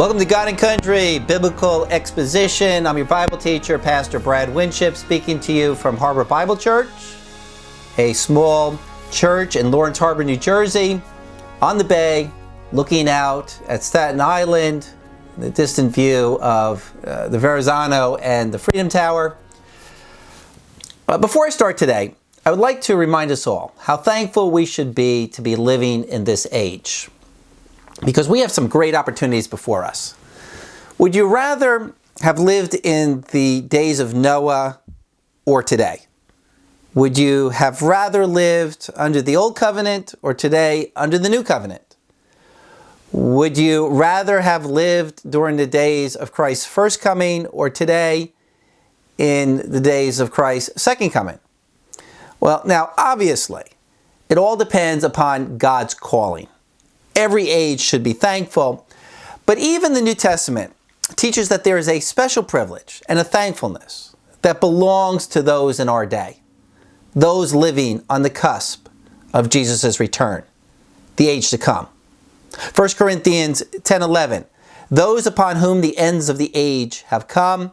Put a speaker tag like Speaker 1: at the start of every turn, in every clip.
Speaker 1: Welcome to God and Country Biblical Exposition. I'm your Bible teacher, Pastor B.E.Winship, speaking to you from Harbor Bible Church, a small church in Lawrence Harbor, New Jersey, on the bay, looking out at Staten Island, the distant view of the Verrazano and the Freedom Tower. Before I start today, I would like to remind us all how thankful we should be to be living in this age, because we have some great opportunities before us. Would you rather have lived in the days of Noah or today? Would you have rather lived under the old covenant or today under the new covenant? Would you rather have lived during the days of Christ's first coming or today in the days of Christ's second coming? Well, now, obviously, it all depends upon God's calling. Every age should be thankful, but even the New Testament teaches that there is a special privilege and a thankfulness that belongs to those in our day, those living on the cusp of Jesus' return, the age to come. 1 Corinthians 10:11, those upon whom the ends of the age have come.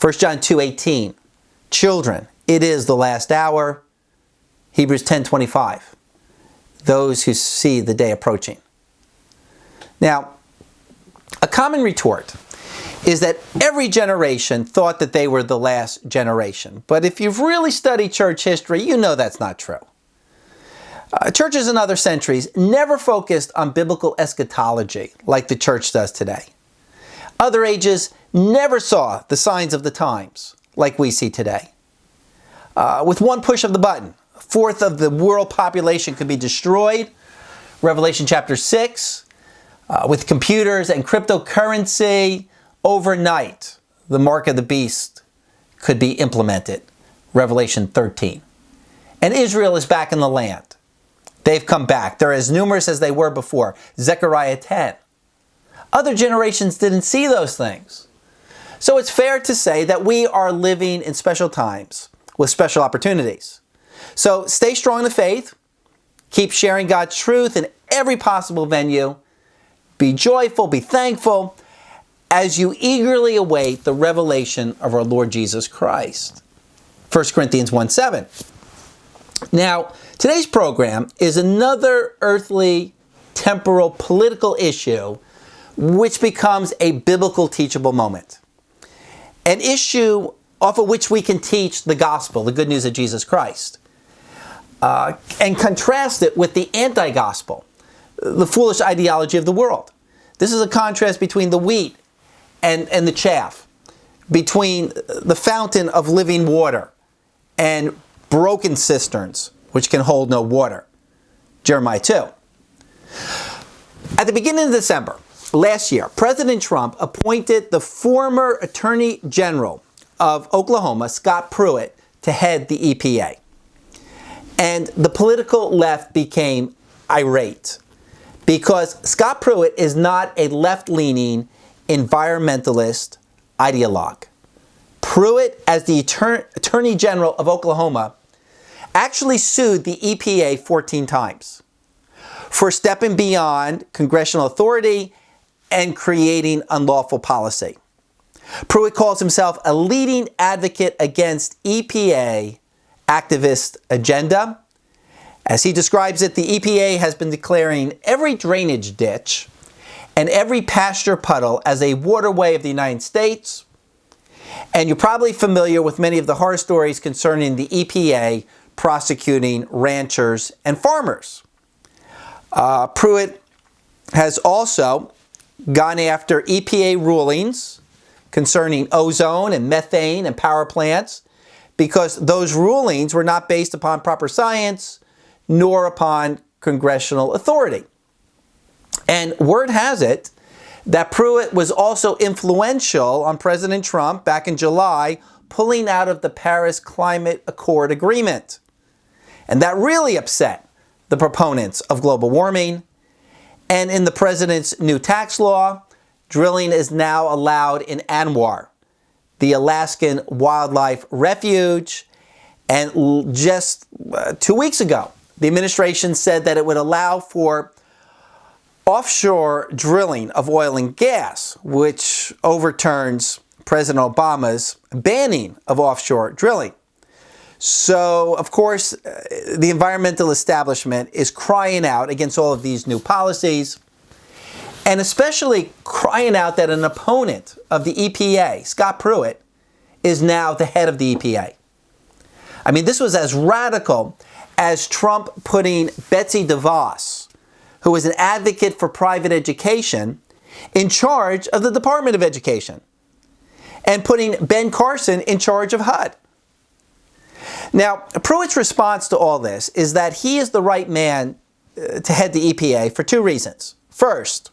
Speaker 1: 1 John 2:18, children, it is the last hour. Hebrews 10:25, those who see the day approaching. Now, a common retort is that every generation thought that they were the last generation. But if you've really studied church history, you know that's not true. Churches in other centuries never focused on biblical eschatology like the church does today. Other ages never saw the signs of the times like we see today. With one push of the button, a fourth of the world population could be destroyed. Revelation chapter 6, with computers and cryptocurrency, overnight, the mark of the beast could be implemented. Revelation 13. And Israel is back in the land. They've come back. They're as numerous as they were before. Zechariah 10. Other generations didn't see those things. So it's fair to say that we are living in special times with special opportunities. So stay strong in the faith. Keep sharing God's truth in every possible venue. Be joyful, be thankful as you eagerly await the revelation of our Lord Jesus Christ. 1 Corinthians 1:7. Now, today's program is another earthly, temporal, political issue which becomes a biblical teachable moment. An issue off of which we can teach the gospel, the good news of Jesus Christ, and contrast it with the anti-gospel, the foolish ideology of the world. This is a contrast between the wheat and the chaff, between the fountain of living water and broken cisterns, which can hold no water. Jeremiah 2. At the beginning of December last year, President Trump appointed the former Attorney General of Oklahoma, Scott Pruitt, to head the EPA. And the political left became irate because Scott Pruitt is not a left-leaning environmentalist ideologue. Pruitt, as the Attorney General of Oklahoma, actually sued the EPA 14 times for stepping beyond congressional authority and creating unlawful policy. Pruitt calls himself a leading advocate against EPA activist agenda. As he describes it, the EPA has been declaring every drainage ditch and every pasture puddle as a waterway of the United States. And you're probably familiar with many of the horror stories concerning the EPA prosecuting ranchers and farmers. Pruitt has also gone after EPA rulings concerning ozone and methane and power plants because those rulings were not based upon proper science nor upon congressional authority. And word has it that Pruitt was also influential on President Trump back in July pulling out of the Paris Climate Accord agreement. And that really upset the proponents of global warming. And in the president's new tax law, drilling is now allowed in Anwar, the Alaskan wildlife refuge. And just 2 weeks ago, the administration said that it would allow for offshore drilling of oil and gas, which overturns President Obama's banning of offshore drilling. So, of course, the environmental establishment is crying out against all of these new policies, and especially crying out that an opponent of the EPA, Scott Pruitt, is now the head of the EPA. I mean, this was as radical as Trump putting Betsy DeVos, who was an advocate for private education, in charge of the Department of Education, and putting Ben Carson in charge of HUD. Now, Pruitt's response to all this is that he is the right man to head the EPA for two reasons. First,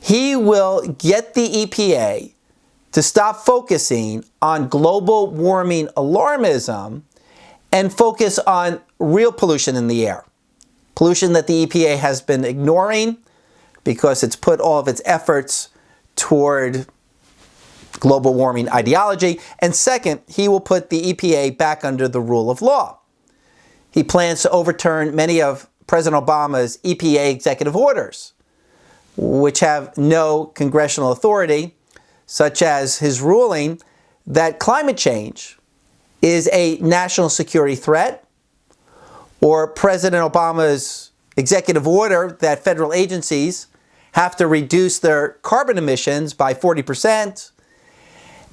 Speaker 1: he will get the EPA to stop focusing on global warming alarmism and focus on real pollution in the air. Pollution that the EPA has been ignoring because it's put all of its efforts toward global warming ideology. And second, he will put the EPA back under the rule of law. He plans to overturn many of President Obama's EPA executive orders, which have no congressional authority, such as his ruling that climate change is a national security threat, or President Obama's executive order that federal agencies have to reduce their carbon emissions by 40%,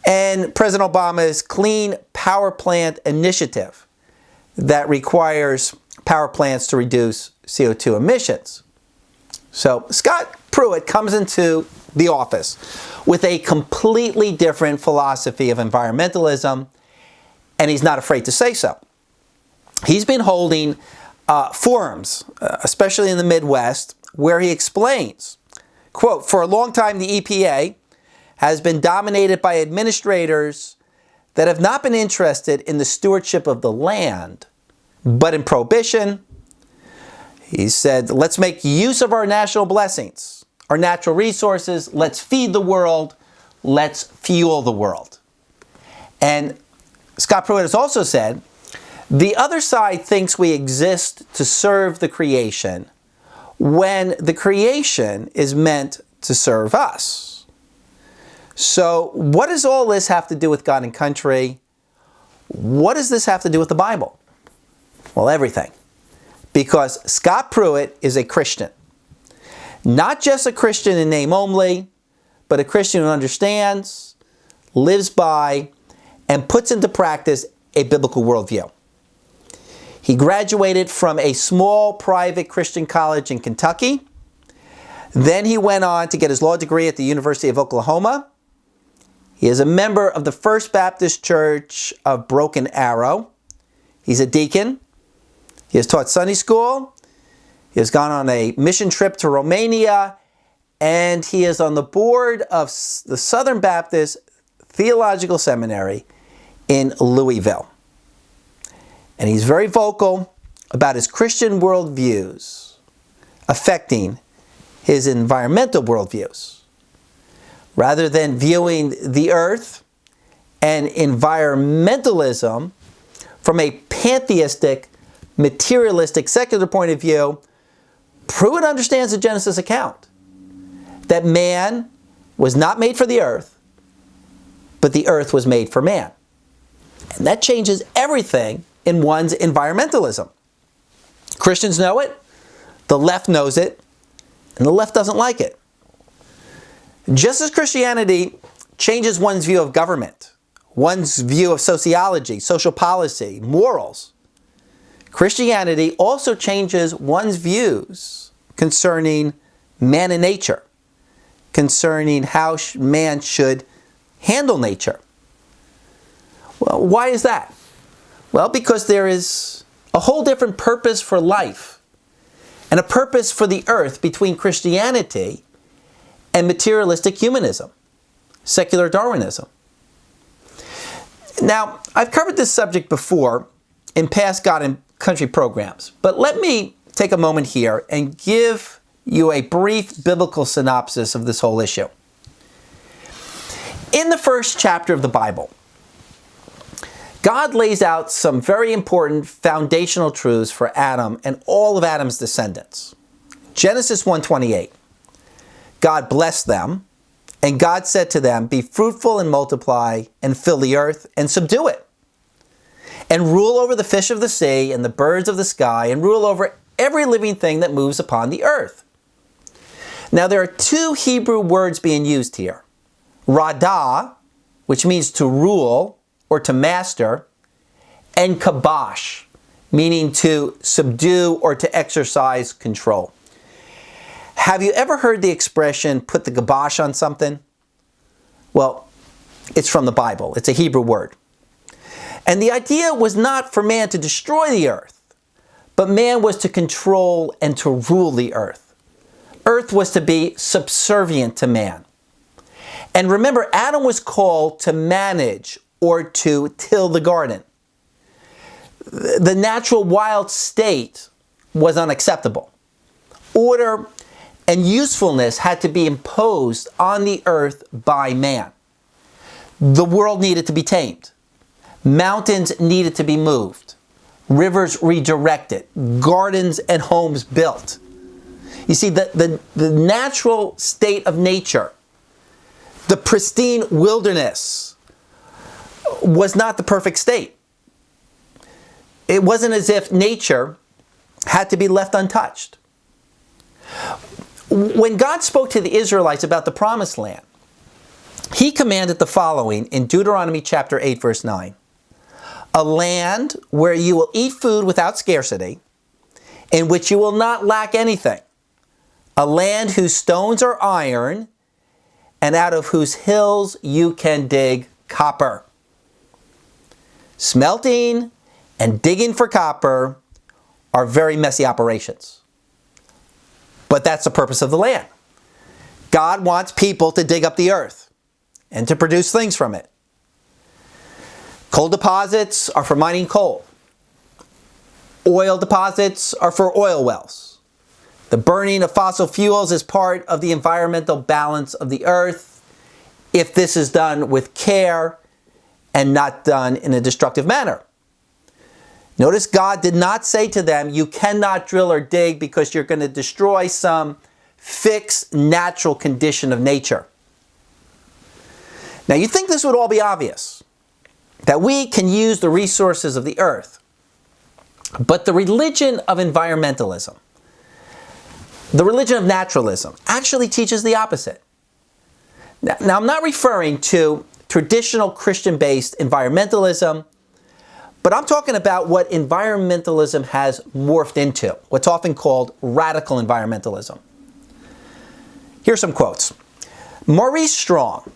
Speaker 1: and President Obama's Clean Power Plant Initiative that requires power plants to reduce CO2 emissions. So Scott Pruitt comes into the office with a completely different philosophy of environmentalism, and he's not afraid to say so. He's been holding forums, especially in the Midwest, where he explains, quote, "For a long time, the EPA has been dominated by administrators that have not been interested in the stewardship of the land, but in prohibition." He said, "Let's make use of our national blessings, our natural resources. Let's feed the world. Let's fuel the world." And Scott Pruitt has also said, the other side thinks we exist to serve the creation when the creation is meant to serve us. So what does all this have to do with God and country? What does this have to do with the Bible? Well, everything. Because Scott Pruitt is a Christian. Not just a Christian in name only, but a Christian who understands, lives by, and puts into practice a biblical worldview. He graduated from a small private Christian college in Kentucky. Then he went on to get his law degree at the University of Oklahoma. He is a member of the First Baptist Church of Broken Arrow. He's a deacon. He has taught Sunday school. He has gone on a mission trip to Romania. And he is on the board of the Southern Baptist Theological Seminary in Louisville. And he's very vocal about his Christian worldviews affecting his environmental worldviews. Rather than viewing the earth and environmentalism from a pantheistic, materialistic, secular point of view, Pruitt understands the Genesis account that man was not made for the earth, but the earth was made for man. And that changes everything in one's environmentalism. Christians know it, the left knows it, and the left doesn't like it. Just as Christianity changes one's view of government, one's view of sociology, social policy, morals, Christianity also changes one's views concerning man and nature, concerning how man should handle nature. Well, why is that? Well, because there is a whole different purpose for life and a purpose for the earth between Christianity and materialistic humanism, secular Darwinism. Now, I've covered this subject before in past God and Country programs, but let me take a moment here and give you a brief biblical synopsis of this whole issue. In the first chapter of the Bible, God lays out some very important foundational truths for Adam and all of Adam's descendants. Genesis 1:28. God blessed them, and God said to them, "Be fruitful and multiply, and fill the earth, and subdue it, and rule over the fish of the sea, and the birds of the sky, and rule over every living thing that moves upon the earth." Now there are two Hebrew words being used here. Radah, which means to rule or to master, and kabosh, meaning to subdue or to exercise control. Have you ever heard the expression, put the kibosh on something? Well, it's from the Bible. It's a Hebrew word. And the idea was not for man to destroy the earth, but man was to control and to rule the earth. Earth was to be subservient to man. And remember, Adam was called to manage or to till the garden. The natural wild state was unacceptable. Order and usefulness had to be imposed on the earth by man. The world needed to be tamed. Mountains needed to be moved. Rivers redirected. Gardens and homes built. You see, the natural state of nature, the pristine wilderness, was not the perfect state. It wasn't as if nature had to be left untouched. When God spoke to the Israelites about the promised land, He commanded the following in Deuteronomy chapter 8, verse 9. "A land where you will eat food without scarcity, in which you will not lack anything. A land whose stones are iron, and out of whose hills you can dig copper." Smelting and digging for copper are very messy operations. But that's the purpose of the land. God wants people to dig up the earth and to produce things from it. Coal deposits are for mining coal. Oil deposits are for oil wells. The burning of fossil fuels is part of the environmental balance of the earth if this is done with care and not done in a destructive manner. Notice God did not say to them, you cannot drill or dig because you're going to destroy some fixed natural condition of nature. Now you think this would all be obvious, that we can use the resources of the earth. But the religion of environmentalism, the religion of naturalism, actually teaches the opposite. Now I'm not referring to traditional Christian-based environmentalism, but I'm talking about what environmentalism has morphed into, what's often called radical environmentalism. Here's some quotes. Maurice Strong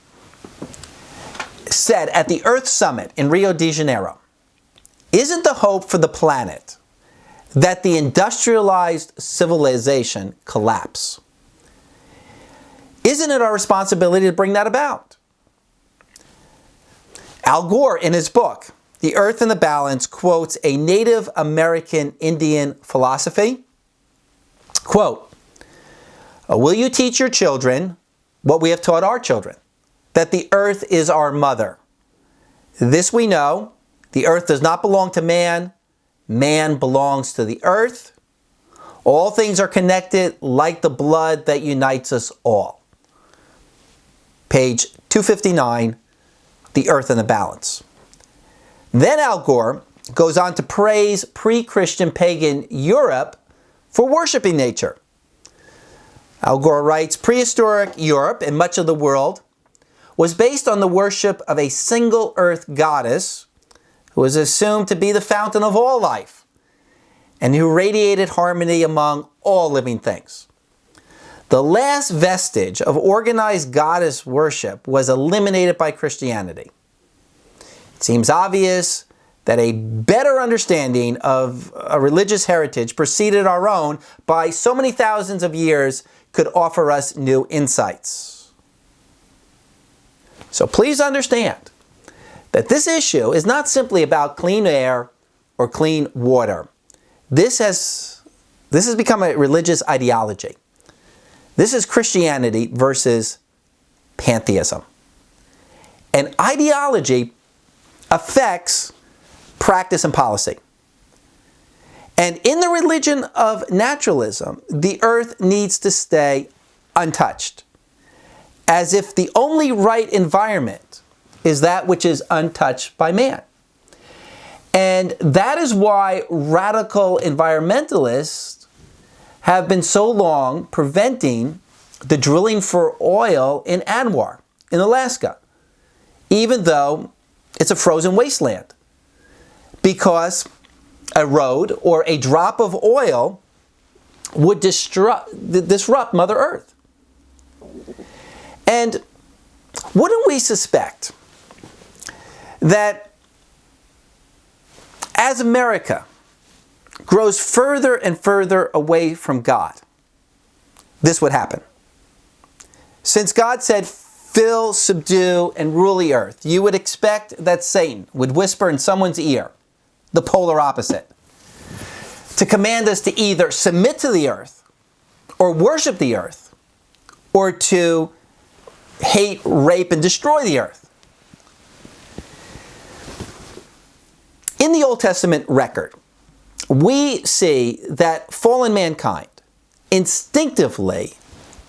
Speaker 1: said at the Earth Summit in Rio de Janeiro, "Isn't the hope for the planet that the industrialized civilization collapse? Isn't it our responsibility to bring that about?" Al Gore, in his book, The Earth and the Balance, quotes a Native American Indian philosophy. Quote, "Will you teach your children what we have taught our children? That the earth is our mother. This we know, the earth does not belong to man, man belongs to the earth. All things are connected like the blood that unites us all." Page 259, The Earth and the Balance. Then Al Gore goes on to praise pre-Christian pagan Europe for worshiping nature. Al Gore writes, "Prehistoric Europe and much of the world was based on the worship of a single earth goddess who was assumed to be the fountain of all life and who radiated harmony among all living things. The last vestige of organized goddess worship was eliminated by Christianity. It seems obvious that a better understanding of a religious heritage preceded our own by so many thousands of years could offer us new insights." So please understand that this issue is not simply about clean air or clean water. This has become a religious ideology. This is Christianity versus pantheism. And ideology affects practice and policy. And in the religion of naturalism, the earth needs to stay untouched. as if the only right environment is that which is untouched by man. And that is why radical environmentalists have been so long preventing the drilling for oil in Anwar, in Alaska, even though it's a frozen wasteland, because a road or a drop of oil would disrupt Mother Earth. And wouldn't we suspect that as America grows further and further away from God, this would happen? Since God said, "Fill, subdue, and rule the earth," you would expect that Satan would whisper in someone's ear the polar opposite, to command us to either submit to the earth, or worship the earth, or to hate, rape, and destroy the earth. In the Old Testament record, we see that fallen mankind instinctively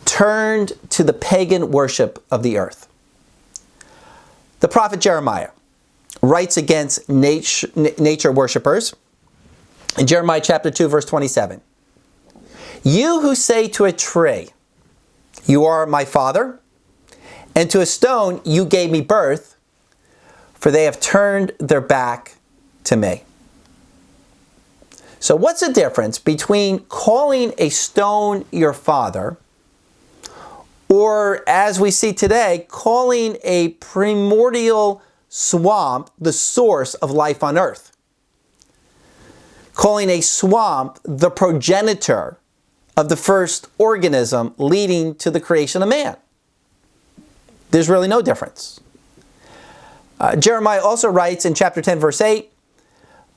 Speaker 1: turned to the pagan worship of the earth. The prophet Jeremiah writes against nature worshipers in Jeremiah chapter 2, verse 27. "You who say to a tree, 'You are my father,' and to a stone, 'You gave me birth,' for they have turned their back to me." So what's the difference between calling a stone your father, or, as we see today, calling a primordial swamp the source of life on earth? Calling a swamp the progenitor of the first organism leading to the creation of man. There's really no difference. Jeremiah also writes in chapter 10, verse 8,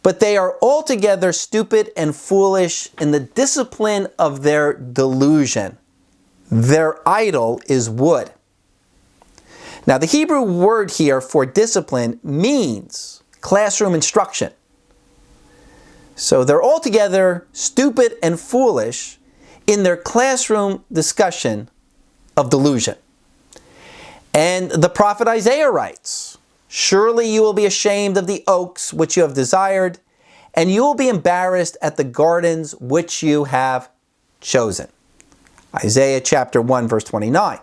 Speaker 1: "But they are altogether stupid and foolish in the discipline of their delusion. Their idol is wood." Now, the Hebrew word here for discipline means classroom instruction. So they're altogether stupid and foolish in their classroom discussion of delusion. And the prophet Isaiah writes, "Surely you will be ashamed of the oaks which you have desired, and you will be embarrassed at the gardens which you have chosen." Isaiah chapter 1, verse 29.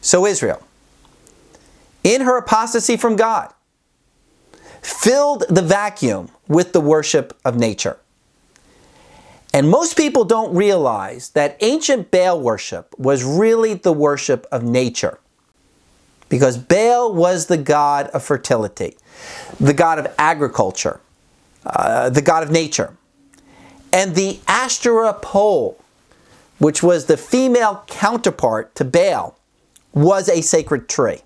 Speaker 1: So Israel, in her apostasy from God, filled the vacuum with the worship of nature. And most people don't realize that ancient Baal worship was really the worship of nature, because Baal was the god of fertility, the god of agriculture, the god of nature. And the Asherah pole, which was the female counterpart to Baal, was a sacred tree.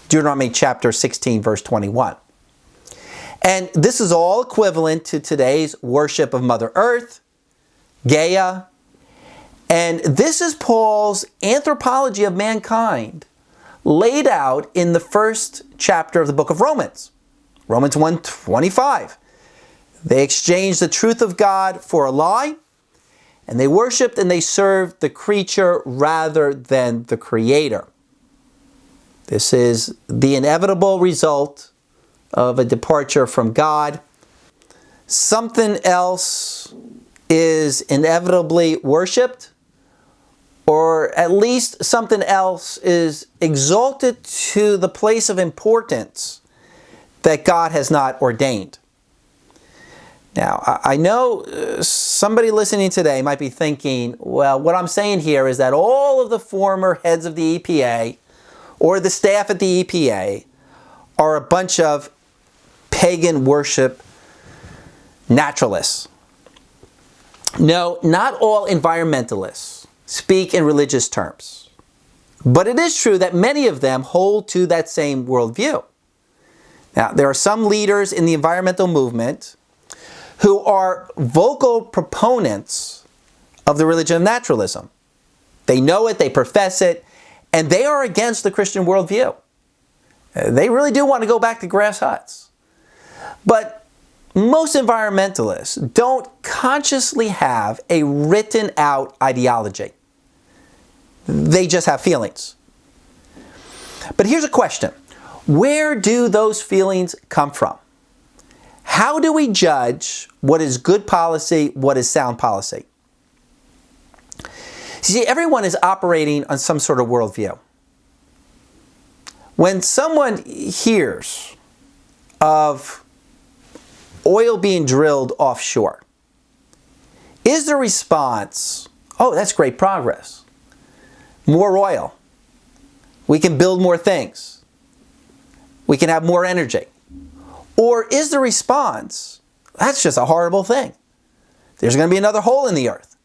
Speaker 1: Deuteronomy chapter 16, verse 21. And this is all equivalent to today's worship of Mother Earth, Gaia. And this is Paul's anthropology of mankind laid out in the first chapter of the book of Romans. Romans 1:25. They exchanged the truth of God for a lie, and they worshipped and they served the creature rather than the Creator. This is the inevitable result of a departure from God. Something else is inevitably worshipped, or at least something else is exalted to the place of importance that God has not ordained. Now, I know somebody listening today might be thinking, well, what I'm saying here is that all of the former heads of the EPA or the staff at the EPA are a bunch of pagan worship naturalists. No, not all environmentalists speak in religious terms. But it is true that many of them hold to that same worldview. Now, there are some leaders in the environmental movement who are vocal proponents of the religion of naturalism. They know it, they profess it, and they are against the Christian worldview. They really do want to go back to grass huts. But most environmentalists don't consciously have a written out ideology. They just have feelings. But here's a question. Where do those feelings come from? How do we judge what is good policy, what is sound policy? See, everyone is operating on some sort of worldview. When someone hears of oil being drilled offshore, is the response, oh, that's great progress. More oil. We can build more things. We can have more energy. Or is the response, that's just a horrible thing. There's going to be another hole in the earth.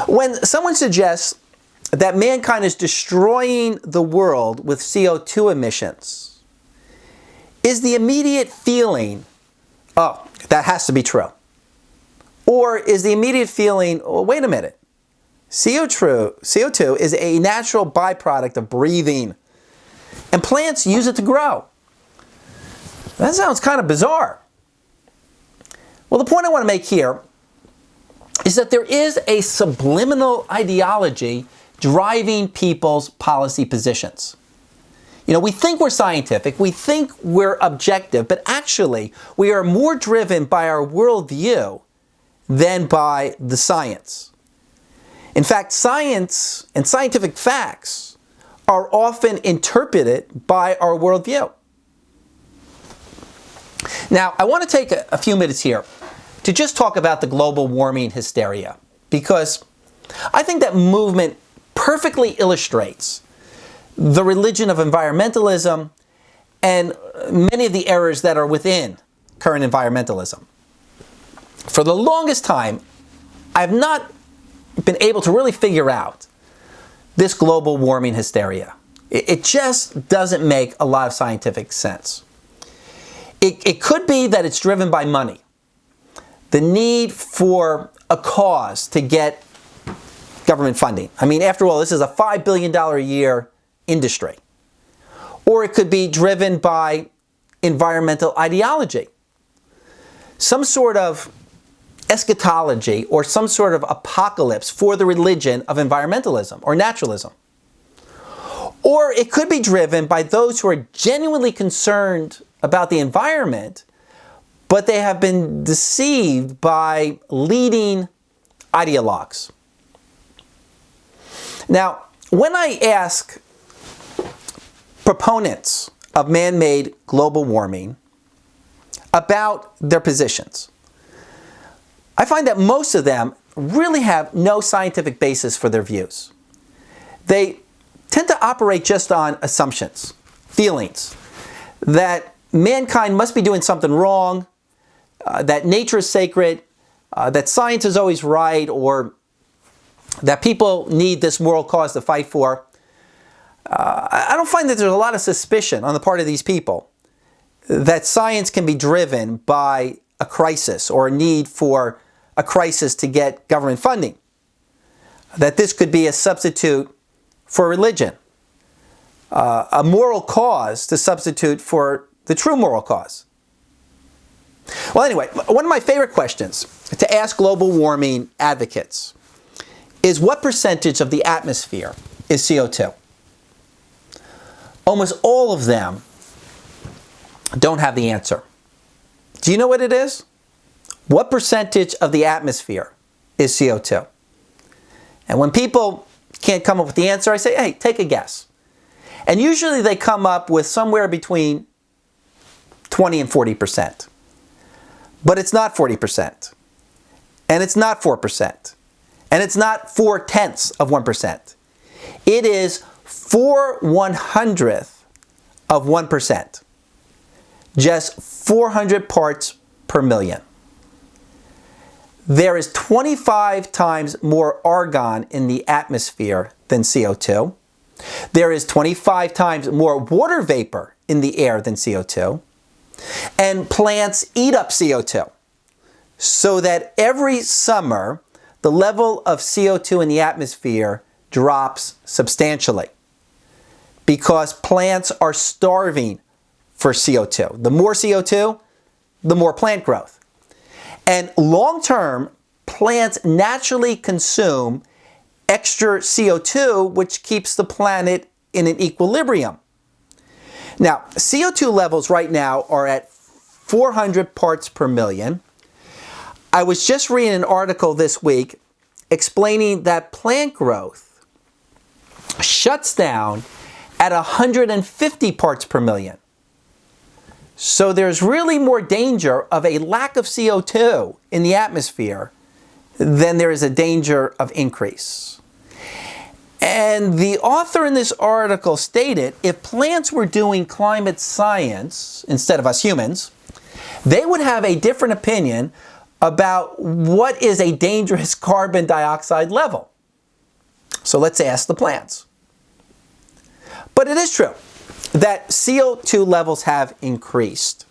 Speaker 1: When someone suggests that mankind is destroying the world with CO2 emissions, is the immediate feeling, oh, that has to be true? Or is the immediate feeling, oh, wait a minute, CO2 is a natural byproduct of breathing, and plants use it to grow? That sounds kind of bizarre. Well, the point I want to make here is that there is a subliminal ideology driving people's policy positions. You know, we think we're scientific, we think we're objective, but actually we are more driven by our worldview than by the science. In fact, science and scientific facts are often interpreted by our worldview. Now, I want to take a few minutes here to just talk about the global warming hysteria, because I think that movement perfectly illustrates the religion of environmentalism and many of the errors that are within current environmentalism. For the longest time, I have not been able to really figure out this global warming hysteria. It just doesn't make a lot of scientific sense. It could be that it's driven by money, the need for a cause to get government funding. I mean, after all, this is a $5 billion a year industry. Or it could be driven by environmental ideology, some sort of eschatology or some sort of apocalypse for the religion of environmentalism or naturalism. Or it could be driven by those who are genuinely concerned about the environment, but they have been deceived by leading ideologues. Now, when I ask proponents of man-made global warming about their positions, I find that most of them really have no scientific basis for their views. They tend to operate just on assumptions, feelings, that mankind must be doing something wrong, that nature is sacred, that science is always right, or that people need this moral cause to fight for. I don't find that there's a lot of suspicion on the part of these people that science can be driven by a crisis or a need for a crisis to get government funding, that this could be a substitute for religion, a moral cause to substitute for the true moral cause. Well, anyway, one of my favorite questions to ask global warming advocates is what percentage of the atmosphere is CO2? Almost all of them don't have the answer. Do you know what it is? What percentage of the atmosphere is CO2? And when people can't come up with the answer, I say, hey, take a guess. And usually they come up with somewhere between 20 and 40%. But it's not 40%. And it's not 4%. And it's not 0.4%. It is 4/100th of 1%. Just 400 parts per million. There is 25 times more argon in the atmosphere than CO2. There is 25 times more water vapor in the air than CO2. And plants eat up CO2. So that every summer, the level of CO2 in the atmosphere drops substantially. Because plants are starving for CO2. The more CO2, the more plant growth. And long term, plants naturally consume extra CO2, which keeps the planet in an equilibrium. Now, CO2 levels right now are at 400 parts per million. I was just reading an article this week explaining that plant growth shuts down at 150 parts per million. So there's really more danger of a lack of CO2 in the atmosphere than there is a danger of increase. And the author in this article stated if plants were doing climate science instead of us humans, they would have a different opinion about what is a dangerous carbon dioxide level. So let's ask the plants. But it is true that CO2 levels have increased.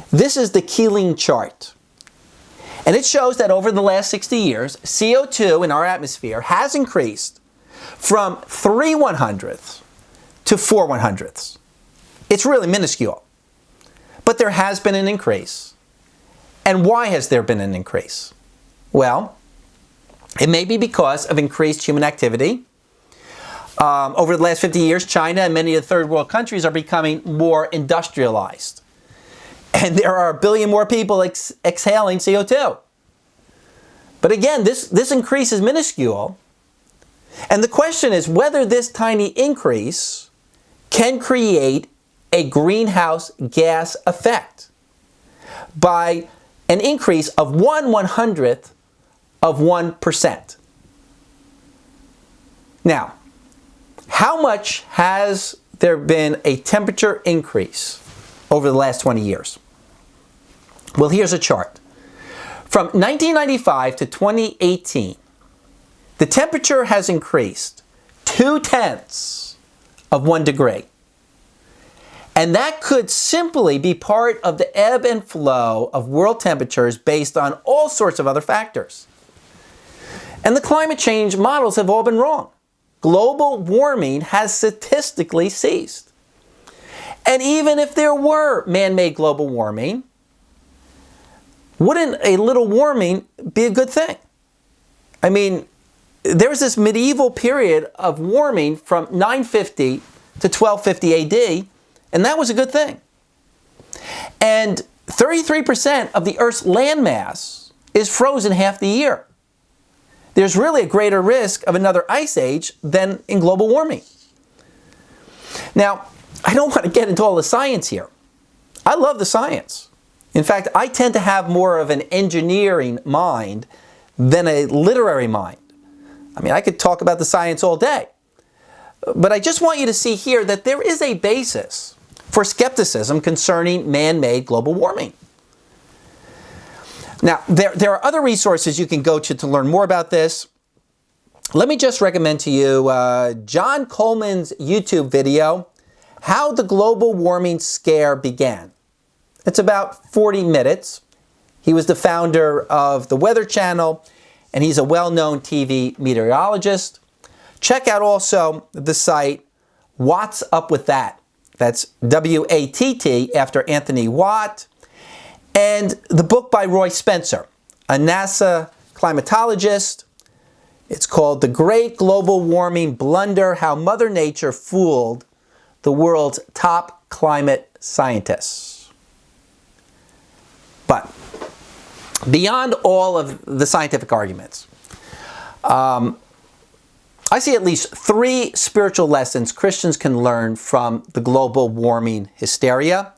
Speaker 1: This is the Keeling chart. And it shows that over the last 60 years, CO2 in our atmosphere has increased from 3/100ths to 4/100ths. It's really minuscule. But there has been an increase. And why has there been an increase? Well, it may be because of increased human activity. Over the last 50 years, China and many of the third world countries are becoming more industrialized. And there are 1 billion more people exhaling CO2. But again, this increase is minuscule. And the question is whether this tiny increase can create a greenhouse gas effect by an increase of 1/100th of 1%. Now, how much has there been a temperature increase over the last 20 years? Well, here's a chart. From 1995 to 2018, the temperature has increased 0.2 of 1 degree. And that could simply be part of the ebb and flow of world temperatures based on all sorts of other factors. And the climate change models have all been wrong. Global warming has statistically ceased. And even if there were man-made global warming, wouldn't a little warming be a good thing? I mean, there was this medieval period of warming from 950 to 1250 AD, and that was a good thing. And 33% of the Earth's landmass is frozen half the year. There's really a greater risk of another ice age than in global warming. Now, I don't want to get into all the science here. I love the science. In fact, I tend to have more of an engineering mind than a literary mind. I mean, I could talk about the science all day. But I just want you to see here that there is a basis for skepticism concerning man-made global warming. Now, there are other resources you can go to learn more about this. Let me just recommend to you John Coleman's YouTube video, How the Global Warming Scare Began. It's about 40 minutes. He was the founder of the Weather Channel, and he's a well-known TV meteorologist. Check out also the site What's Up With That. That's W-A-T-T after Anthony Watt. And the book by Roy Spencer, a NASA climatologist. It's called The Great Global Warming Blunder, How Mother Nature Fooled the World's Top Climate Scientists. But beyond all of the scientific arguments, I see at least 3 spiritual lessons Christians can learn from the global warming hysteria.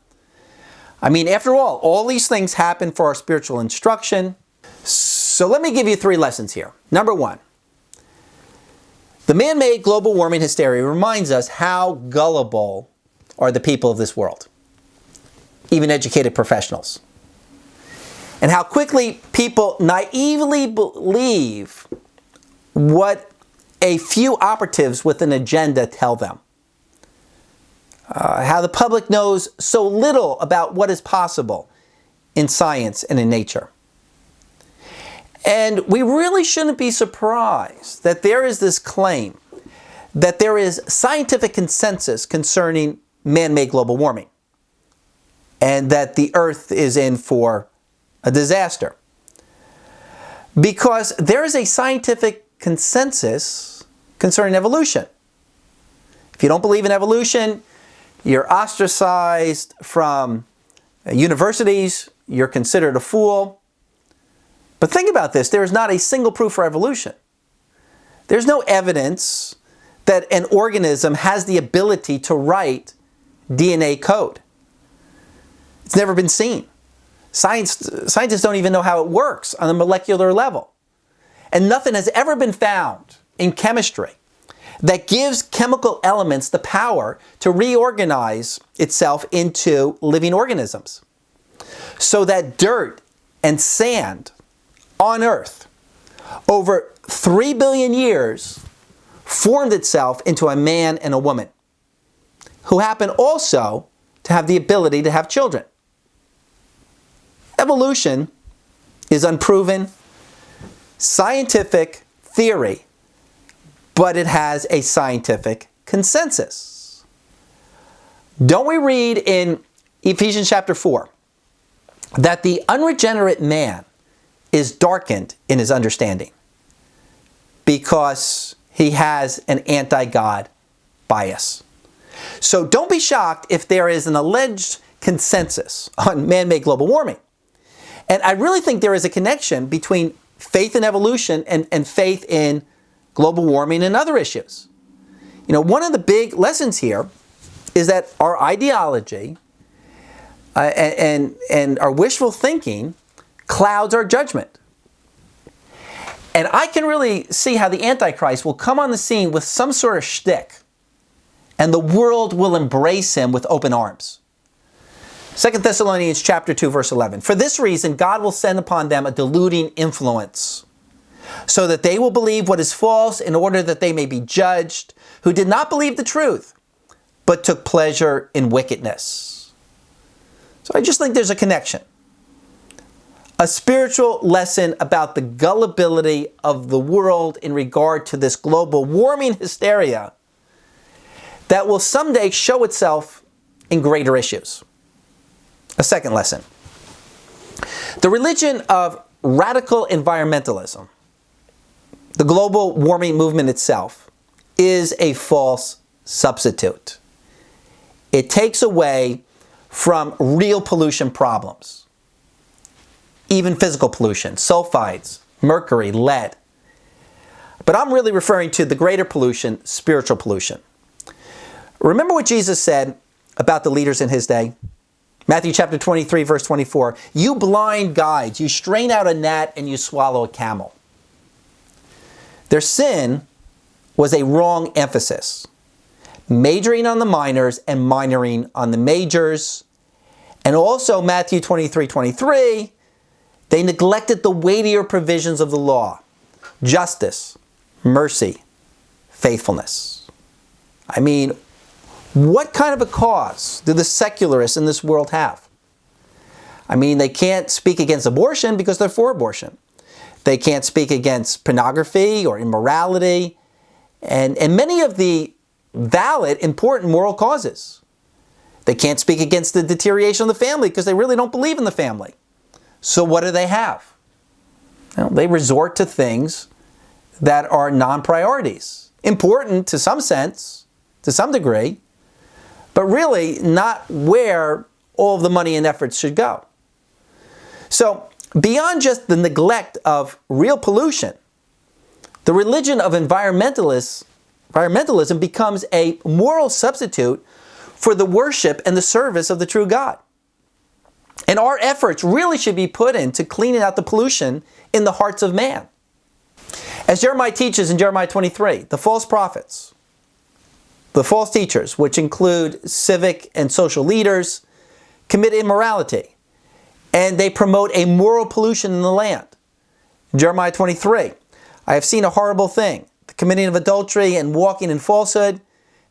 Speaker 1: I mean, after all these things happen for our spiritual instruction. So let me give you 3 lessons here. Number 1, the man-made global warming hysteria reminds us how gullible are the people of this world, even educated professionals, and how quickly people naively believe what a few operatives with an agenda tell them. How the public knows so little about what is possible in science and in nature. And we really shouldn't be surprised that there is this claim that there is scientific consensus concerning man-made global warming and that the Earth is in for a disaster. Because there is a scientific consensus concerning evolution. If you don't believe in evolution, you're ostracized from universities, you're considered a fool. But think about this, there is not a single proof for evolution. There's no evidence that an organism has the ability to write DNA code. It's never been seen. Scientists don't even know how it works on a molecular level. And nothing has ever been found in chemistry that gives chemical elements the power to reorganize itself into living organisms. So that dirt and sand on Earth over 3 billion years formed itself into a man and a woman who happen also to have the ability to have children. Evolution is unproven scientific theory, but it has a scientific consensus. Don't we read in Ephesians chapter 4 that the unregenerate man is darkened in his understanding because he has an anti-God bias? So don't be shocked if there is an alleged consensus on man-made global warming. And I really think there is a connection between faith in evolution and faith in global warming and other issues. You know, one of the big lessons here is that our ideology and our wishful thinking clouds our judgment. And I can really see how the Antichrist will come on the scene with some sort of shtick, and the world will embrace him with open arms. 2 Thessalonians chapter 2, verse 11. For this reason, God will send upon them a deluding influence, so that they will believe what is false in order that they may be judged, who did not believe the truth, but took pleasure in wickedness. So I just think there's a connection. A spiritual lesson about the gullibility of the world in regard to this global warming hysteria that will someday show itself in greater issues. A second lesson. The religion of radical environmentalism, the global warming movement itself, is a false substitute. It takes away from real pollution problems, even physical pollution, sulfides, mercury, lead. But I'm really referring to the greater pollution, spiritual pollution. Remember what Jesus said about the leaders in his day? Matthew chapter 23, verse 24. You blind guides, you strain out a gnat and you swallow a camel. Their sin was a wrong emphasis, majoring on the minors and minoring on the majors. And also Matthew 23, 23, they neglected the weightier provisions of the law: justice, mercy, faithfulness. I mean, what kind of a cause do the secularists in this world have? I mean, they can't speak against abortion because they're for abortion. They can't speak against pornography or immorality and many of the valid, important moral causes. They can't speak against the deterioration of the family because they really don't believe in the family. So what do they have? Well, they resort to things that are non-priorities. Important to some sense, to some degree, but really not where all of the money and efforts should go. So beyond just the neglect of real pollution, the religion of environmentalism becomes a moral substitute for the worship and the service of the true God. And our efforts really should be put into cleaning out the pollution in the hearts of man. As Jeremiah teaches in Jeremiah 23, the false prophets, the false teachers, which include civic and social leaders, commit immorality, and they promote a moral pollution in the land. Jeremiah 23, I have seen a horrible thing, the committing of adultery and walking in falsehood,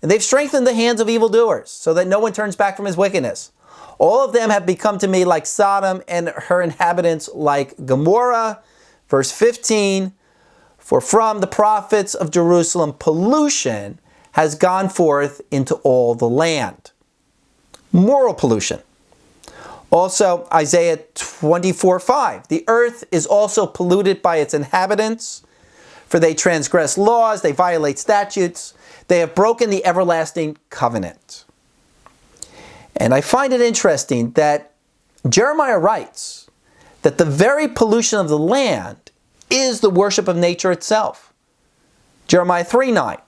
Speaker 1: and they've strengthened the hands of evildoers, so that no one turns back from his wickedness. All of them have become to me like Sodom, and her inhabitants like Gomorrah. Verse 15, for from the prophets of Jerusalem pollution has gone forth into all the land. Moral pollution. Also, Isaiah 24:5. The earth is also polluted by its inhabitants, for they transgress laws, they violate statutes, they have broken the everlasting covenant. And I find it interesting that Jeremiah writes that the very pollution of the land is the worship of nature itself. Jeremiah 3:9,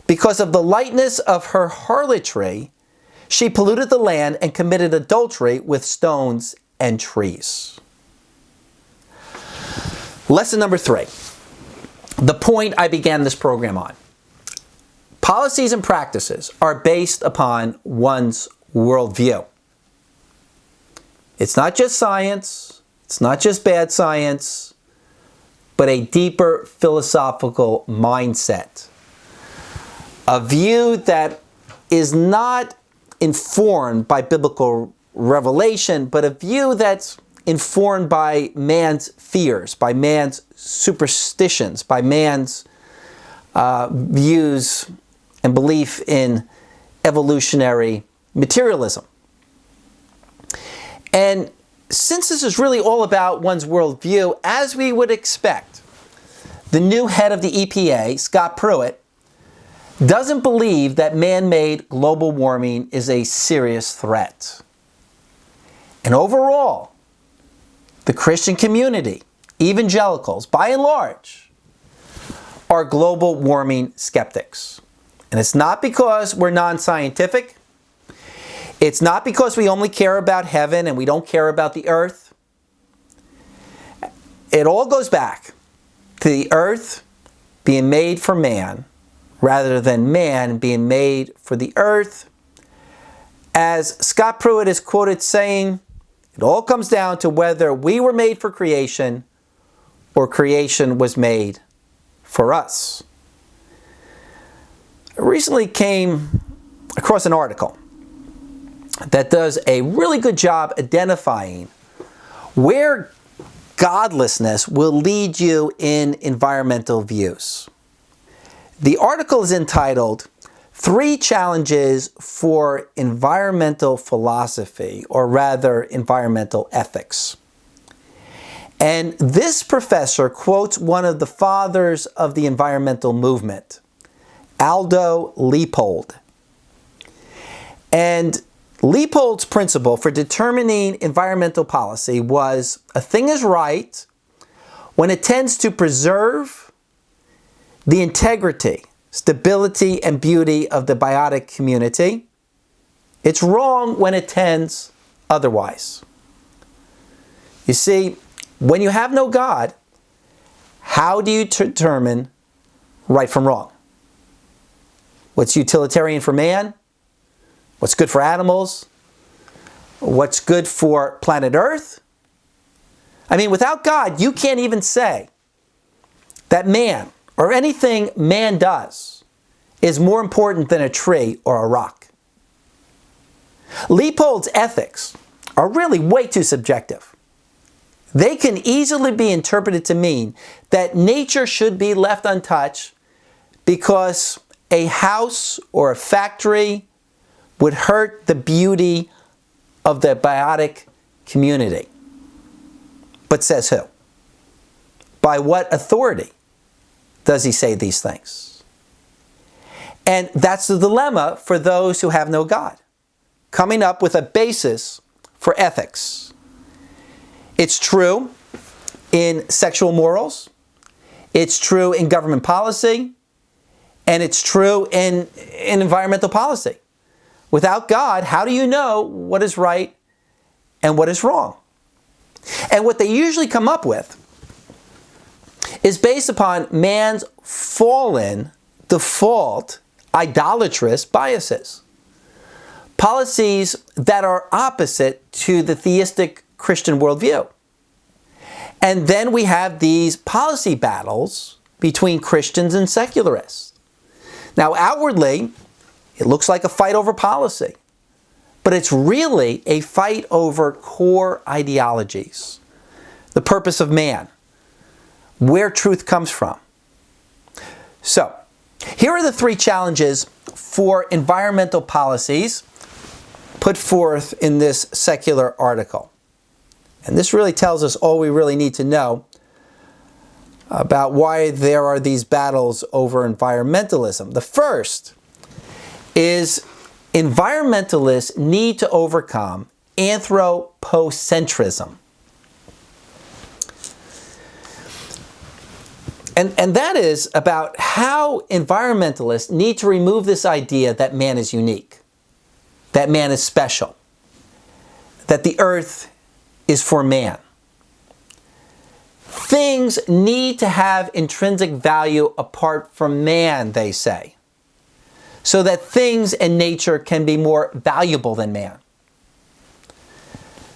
Speaker 1: because of the lightness of her harlotry, she polluted the land and committed adultery with stones and trees. Lesson number 3, the point I began this program on. Policies and practices are based upon one's worldview. It's not just science, it's not just bad science, but a deeper philosophical mindset. A view that is not informed by biblical revelation, but a view that's informed by man's fears, by man's superstitions, by man's views and belief in evolutionary materialism. And since this is really all about one's worldview, as we would expect, the new head of the EPA, Scott Pruitt, doesn't believe that man-made global warming is a serious threat. And overall, the Christian community, evangelicals, by and large, are global warming skeptics. And it's not because we're non-scientific. It's not because we only care about heaven and we don't care about the earth. It all goes back to the earth being made for man rather than man being made for the earth. As Scott Pruitt is quoted saying, it all comes down to whether we were made for creation or creation was made for us. I recently came across an article that does a really good job identifying where godlessness will lead you in environmental views. The article is entitled 3 Challenges for Environmental Philosophy, or rather environmental ethics. And this professor quotes one of the fathers of the environmental movement, Aldo Leopold. And Leopold's principle for determining environmental policy was a thing is right when it tends to preserve the integrity, stability, and beauty of the biotic community. It's wrong when it tends otherwise. You see, when you have no God, how do you determine right from wrong? What's utilitarian for man? What's good for animals? What's good for planet Earth? I mean, without God, you can't even say that man, or anything man does, is more important than a tree or a rock. Leopold's ethics are really way too subjective. They can easily be interpreted to mean that nature should be left untouched because a house or a factory would hurt the beauty of the biotic community. But says who? By what authority does he say these things? And that's the dilemma for those who have no God, coming up with a basis for ethics. It's true in sexual morals, it's true in government policy, and it's true in environmental policy. Without God, how do you know what is right and what is wrong? And what they usually come up with is based upon man's fallen, default, idolatrous biases. Policies that are opposite to the theistic Christian worldview. And then we have these policy battles between Christians and secularists. Now, outwardly, it looks like a fight over policy, but it's really a fight over core ideologies, the purpose of man, where truth comes from. So, here are the 3 challenges for environmental policies put forth in this secular article. And this really tells us all we really need to know about why there are these battles over environmentalism. The first is environmentalists need to overcome anthropocentrism. And that is about how environmentalists need to remove this idea that man is unique, that man is special, that the earth is for man. Things need to have intrinsic value apart from man, they say, so that things in nature can be more valuable than man.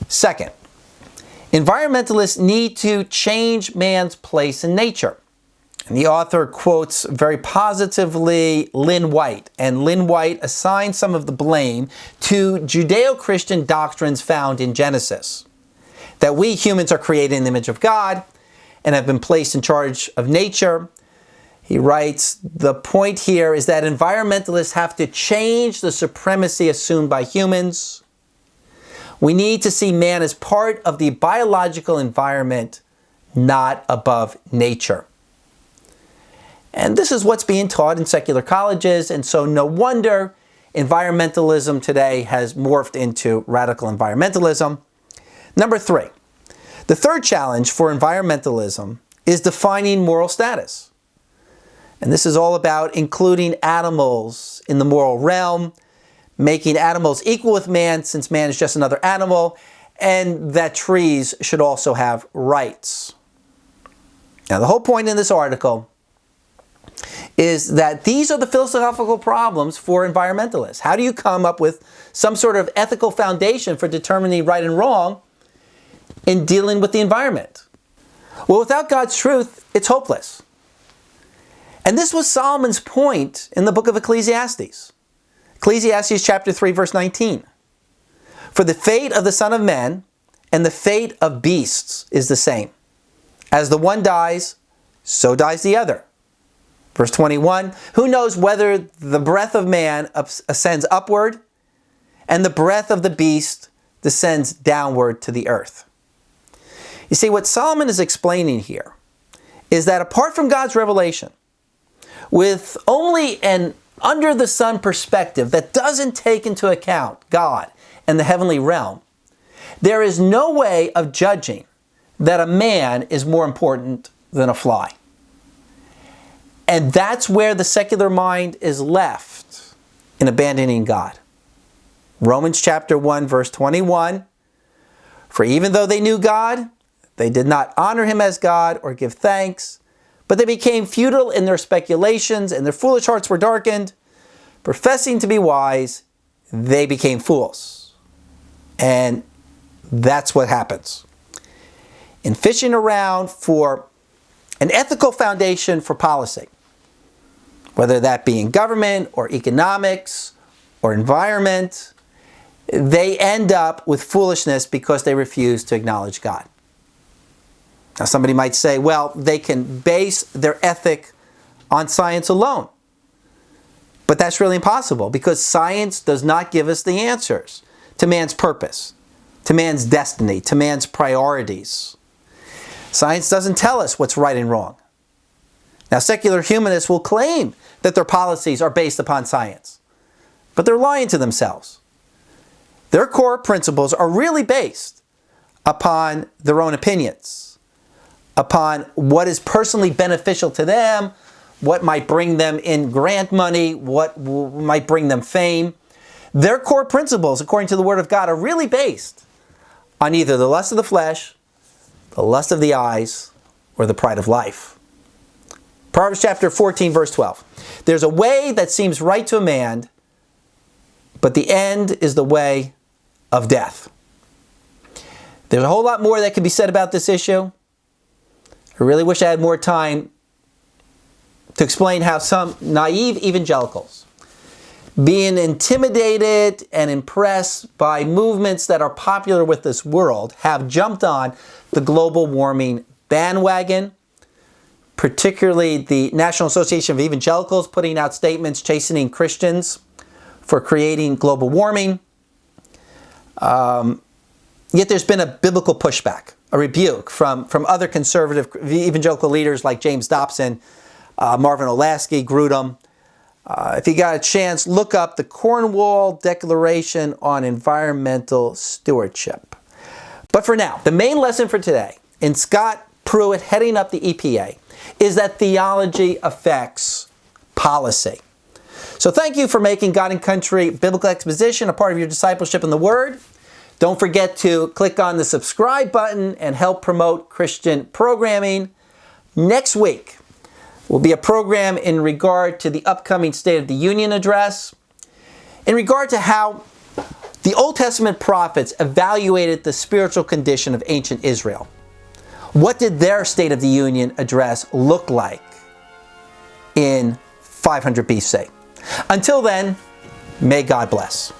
Speaker 1: Second, environmentalists need to change man's place in nature. And the author quotes very positively Lynn White, and Lynn White assigns some of the blame to Judeo-Christian doctrines found in Genesis, that we humans are created in the image of God and have been placed in charge of nature. He writes, the point here is that environmentalists have to change the supremacy assumed by humans. We need to see man as part of the biological environment, not above nature. And this is what's being taught in secular colleges, and so no wonder environmentalism today has morphed into radical environmentalism. Number three, the third challenge for environmentalism is defining moral status. And this is all about including animals in the moral realm, making animals equal with man since man is just another animal, and that trees should also have rights. Now, the whole point in this article is that these are the philosophical problems for environmentalists. How do you come up with some sort of ethical foundation for determining right and wrong in dealing with the environment? Well, without God's truth, it's hopeless. And this was Solomon's point in the book of Ecclesiastes. Ecclesiastes chapter 3, verse 19. For the fate of the Son of Man and the fate of beasts is the same. As the one dies, so dies the other. Verse 21, who knows whether the breath of man ascends upward and the breath of the beast descends downward to the earth? You see, what Solomon is explaining here is that apart from God's revelation, with only an under-the-sun perspective that doesn't take into account God and the heavenly realm, there is no way of judging that a man is more important than a fly. And that's where the secular mind is left in abandoning God. Romans chapter 1, verse 21, for even though they knew God, they did not honor him as God or give thanks, but they became futile in their speculations, and their foolish hearts were darkened. Professing to be wise, they became fools. And that's what happens. In fishing around for an ethical foundation for policy, whether that be in government or economics or environment, they end up with foolishness because they refuse to acknowledge God. Now somebody might say, well, they can base their ethic on science alone. But that's really impossible because science does not give us the answers to man's purpose, to man's destiny, to man's priorities. Science doesn't tell us what's right and wrong. Now, secular humanists will claim that their policies are based upon science, but they're lying to themselves. Their core principles are really based upon their own opinions, upon what is personally beneficial to them, what might bring them in grant money, what might bring them fame. Their core principles, according to the Word of God, are really based on either the lust of the flesh, the lust of the eyes, or the pride of life. Proverbs chapter 14, verse 12. There's a way that seems right to a man, but the end is the way of death. There's a whole lot more that could be said about this issue. I really wish I had more time to explain how some naive evangelicals, being intimidated and impressed by movements that are popular with this world, have jumped on the global warming bandwagon, particularly the National Association of Evangelicals putting out statements chastening Christians for creating global warming. Yet there's been a biblical pushback, a rebuke from other conservative evangelical leaders like James Dobson, Marvin Olasky, Grudem. If you got a chance, look up the Cornwall Declaration on Environmental Stewardship. But for now, the main lesson for today, in Scott Pruitt heading up the EPA, is that theology affects policy. So thank you for making God and Country Biblical Exposition a part of your discipleship in the Word. Don't forget to click on the subscribe button and help promote Christian programming. Next week will be a program in regard to the upcoming State of the Union address, in regard to how the Old Testament prophets evaluated the spiritual condition of ancient Israel. What did their State of the Union address look like in 500 BC? Until then, may God bless.